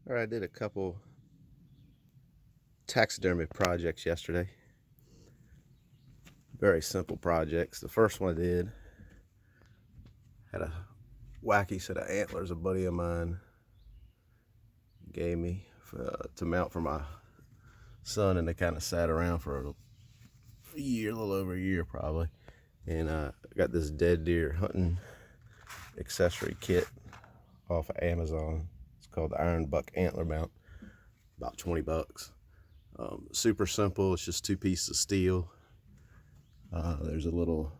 All right, I did a couple taxidermy projects yesterday. Very simple projects. The first one I did had a wacky set of antlers a buddy of mine gave me to mount for my son, and they kind of sat around for a year, a little over a year probably. And I got this dead deer hunting accessory kit off of Amazon. It's called the Iron Buck Antler Mount, about 20 bucks. Super simple. It's just two pieces of steel. There's a little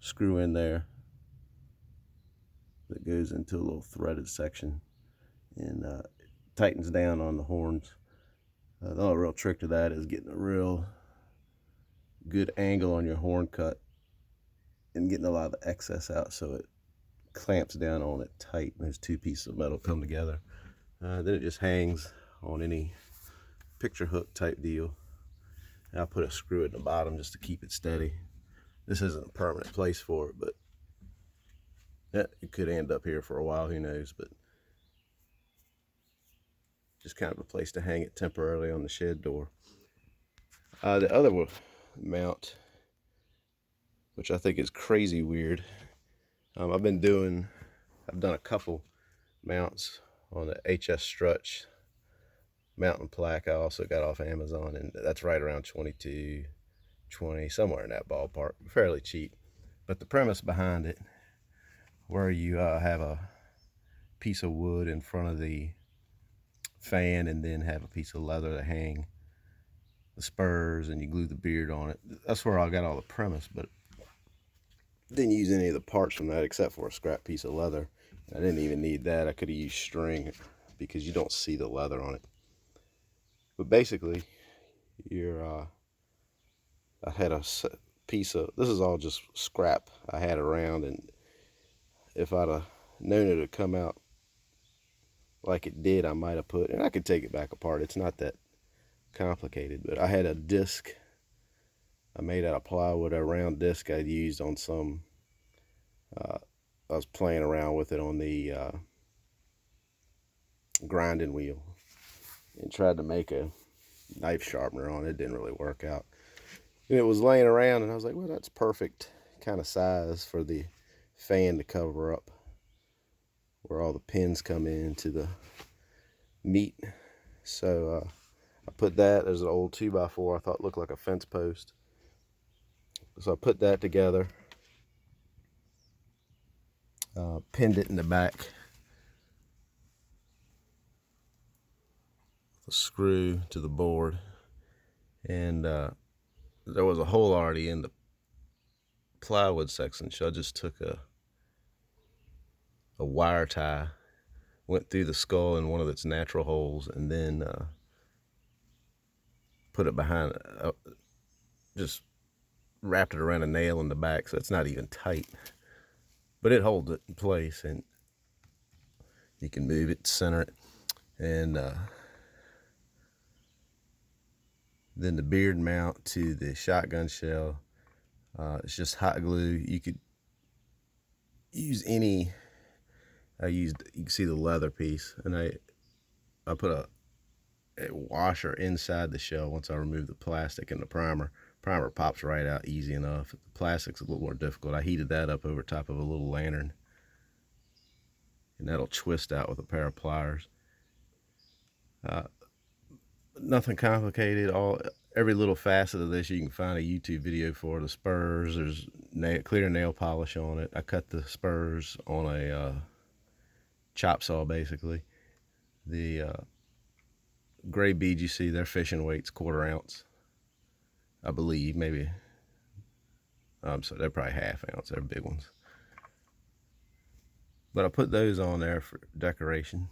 screw in there that goes into a little threaded section and tightens down on the horns. The only real trick to that is getting a real good angle on your horn cut and getting a lot of the excess out so it clamps down on it tight and those two pieces of metal come together. Then it just hangs on any picture hook type deal. And I'll put a screw at the bottom just to keep it steady. This isn't a permanent place for it, but it could end up here for a while, who knows, but just kind of a place to hang it temporarily on the shed door. The other mount, which I think is crazy weird, I've done a couple mounts on the HS Strutch mountain plaque I also got off Amazon, and that's right around 22, 20, somewhere in that ballpark, fairly cheap. But the premise behind it, where you have a piece of wood in front of the fan and then have a piece of leather to hang the spurs and you glue the beard on it. That's where I got all the premise, but didn't use any of the parts from that except for a scrap piece of leather. I didn't even need that. I could have used string because you don't see the leather on it. But basically, I had a piece of, this is all just scrap I had around, and if I'd have known it would come out like it did, I might have put, and I could take it back apart. It's not that complicated, but I had a disc I made out of plywood, a round disc I'd used on some, I was playing around with it on the grinding wheel and tried to make a knife sharpener on it. It didn't really work out. And it was laying around, and I was like, well, that's perfect kind of size for the fan to cover up where all the pins come into the meat. So I put that, there's an old 2x4 I thought looked like a fence post. So I put that together, pinned it in the back with a screw to the board, and there was a hole already in the plywood section, so I just took a wire tie, went through the skull in one of its natural holes, and then put it behind, just wrapped it around a nail in the back, so it's not even tight, but it holds it in place, and you can move it, center it, and then the beard mount to the shotgun shell. It's just hot glue. You could use any. You can see the leather piece, and I put a washer inside the shell once I remove the plastic and the primer. Primer pops right out easy enough. The plastic's a little more difficult. I heated that up over top of a little lantern, and that'll twist out with a pair of pliers. Nothing complicated. Every little facet of this you can find a YouTube video for. The spurs, there's clear nail polish on it. I cut the spurs on a chop saw basically. The gray beads you see, they're fishing weights, 1/4 ounce, I believe. Maybe so they're probably 1/2 ounce. They're big ones, but I put those on there for decoration.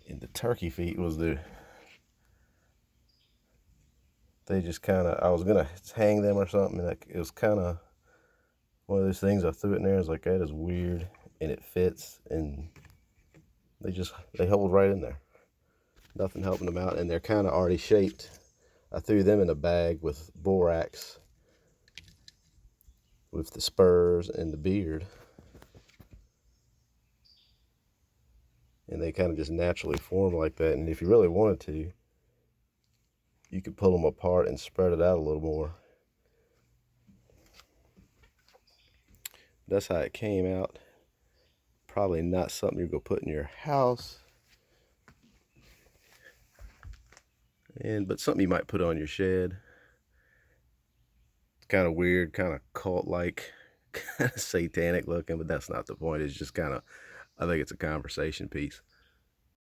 And the turkey feet was they just kind of, I was gonna hang them or something, and it was kind of one of those things. I threw it in there, I was like, that is weird, and it fits, and they hold right in there, nothing helping them out, and they're kind of already shaped. I threw them in a bag with borax with the spurs and the beard, and they kind of just naturally form like that. And if you really wanted to, you could pull them apart and spread it out a little more. That's how it came out. Probably not something you're gonna put in your house, but something you might put on your shed. It's kind of weird, kind of cult-like, kind of satanic looking, but that's not the point. It's just kind of, I think it's a conversation piece.